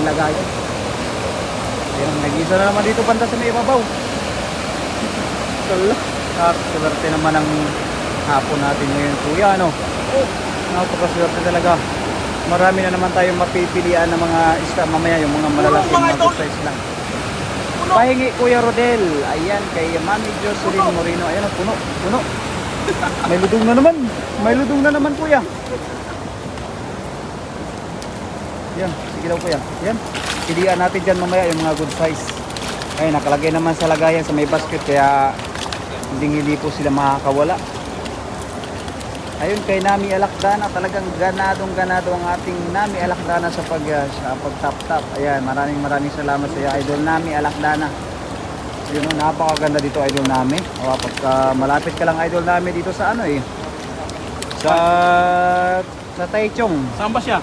aming lagayan. Ayan, nag-isa na naman dito banda sa may ibabaw. Swerte naman ang hapon natin ngayon, kuya, ano? Napakaswerte talaga. Marami na naman tayong mapipilian ng mga isda mamaya, yung mga malalaking mga good size lang. Pahingi, Kuya Rodel. Ayan, kay Mami Jocelyn Moreno. Ayan, puno, puno. May ludong na naman. May ludong na naman, kuya. Yan, sige daw, kuya. Yan, pilihan natin dyan mamaya yung mga good size. Ay, nakalagay naman sa lagayan sa may basket, kaya hindi po sila makakawala. Ayun, kay Nami Alakdana, talagang ganado ang ating Nami Alakdana sa pag-tap-tap. Ayan, maraming salamat sa iyo, Idol Nami Alakdana. Yun, napakaganda dito, Idol Nami. O, pagka malapit ka lang, Idol Nami, dito sa ano eh, sa Taichung. Saan ba siya?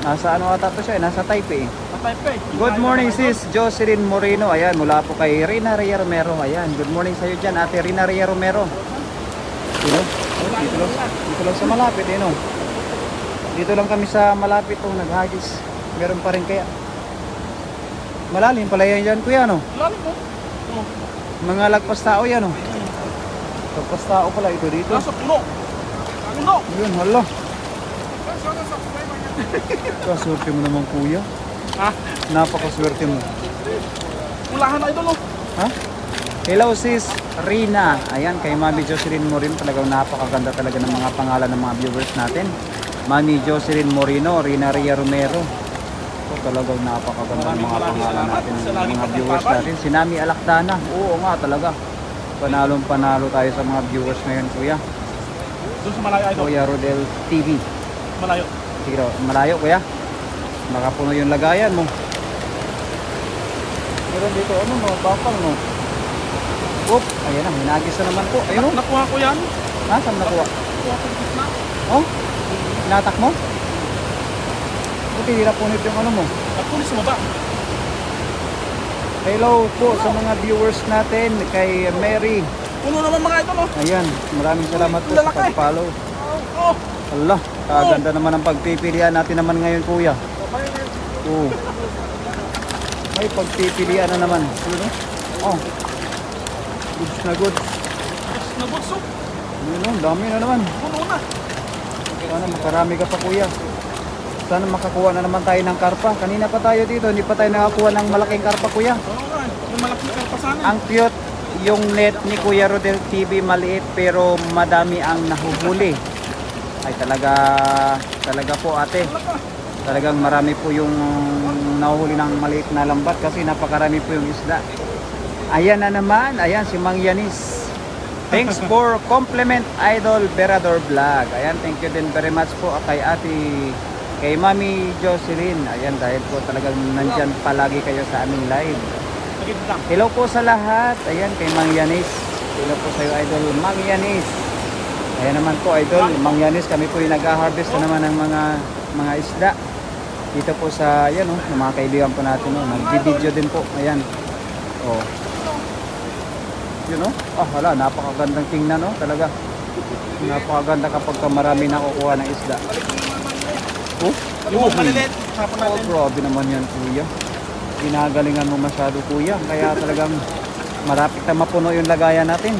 Nasa ano ata to siya, nasa Taipei. Sa Taipei. Good morning, sis Jocelyn Moreno. Ayan, mula po kay Rina Ria Romero. Ayan, good morning sa iyo dyan, ate Rina Ria Romero. Dito lang sa malapit, eh, no? Dito lang kami sa malapit, oh, naghagis. Meron pa rin kaya. Malalim pala yan dyan, kuya, no? Lalim mo. Oh. Mga lagpas tao yan, no? Lagpas tao pala ito dito. Nasa puno. Puno. Yun, hala. Kaswerte mo naman, kuya. Ha? Napakaswerte mo. Ulahan na ito, no? Ha? Hello, sis Rina. Ayan, kay Mami Jocelyn Moreno. Talagang napakaganda talaga ng mga pangalan ng mga viewers natin. Mami Jocelyn Moreno, Rina Ria Romero. So, talagang napakaganda ng mga pangalan natin, ng mga viewers natin. Si Nami Alakdana. Oo nga, talaga. Panalo tayo sa mga viewers ngayon, kuya. Doon sa malayo, ito. Kuya Rodel TV. Malayo. Sige daw, malayo, kuya. Nakapuno yung lagayan mo. Meron dito, ano, no? Bakal, no? Oop, ayan na, hinagis na naman po. Ayun, oh. Nakuha ko yan. Ha? Saan nakuha? Nakuha ko yung gitna. Oh? Inatak mo? Buti hindi napunit yung ano mo. Napulis mo ba? Hello po sa mga viewers natin, kay Mary. Puno naman mga ito, no? Ayan, maraming salamat po sa Lalaki. pag-follow. Oh. Allah, kaganda naman ang pagpipilian natin naman ngayon, kuya. Oo. May pagpipilian na naman. Oh. Goods na goods. Nabusok. Yun, oh, dami na naman. Puno na. Sana makarami ka pa, kuya. Sana makakuha na naman tayo ng karpa. Kanina pa tayo dito, hindi pa tayo nakakuha ng malaking karpa, kuya. Oo nga. Yung malaking karpasanan. Ang cute yung net ni Kuya Rodel TV, maliit pero madami ang nahuhuli. Ay talaga po, ate. Talagang marami po yung nahuhuli ng maliit na lambat kasi napakarami po yung isda. Ayan na naman, ayan si Mang Yanis. Thanks for compliment, Idol Berador Vlog. Ayan, thank you din very much po kay Mami Jocelyn. Ayan, dahil po talagang nandyan palagi kayo sa aming live. Hello po sa lahat. Ayan, kay Mang Yanis. Hello po sa iyo, Idol Mang Yanis. Ayan naman po, Idol Mang Yanis. Kami po yung nag-harvest na naman ng mga isda. Dito po sa, ayan, oh, ng mga kaibigan po natin. Oh, nag-video din po. Ayan. Oh. Yun, oh. Ah, hala, napakagandang tingnan, oh. Talaga. Napakaganda kapag marami nakukuha ng isda. Oh, Yung malilit. Sapan oh, natin. grabe naman yan, kuya. Ginagalingan mo masyado, kuya. Kaya talagang marapit na mapuno yung lagayan natin.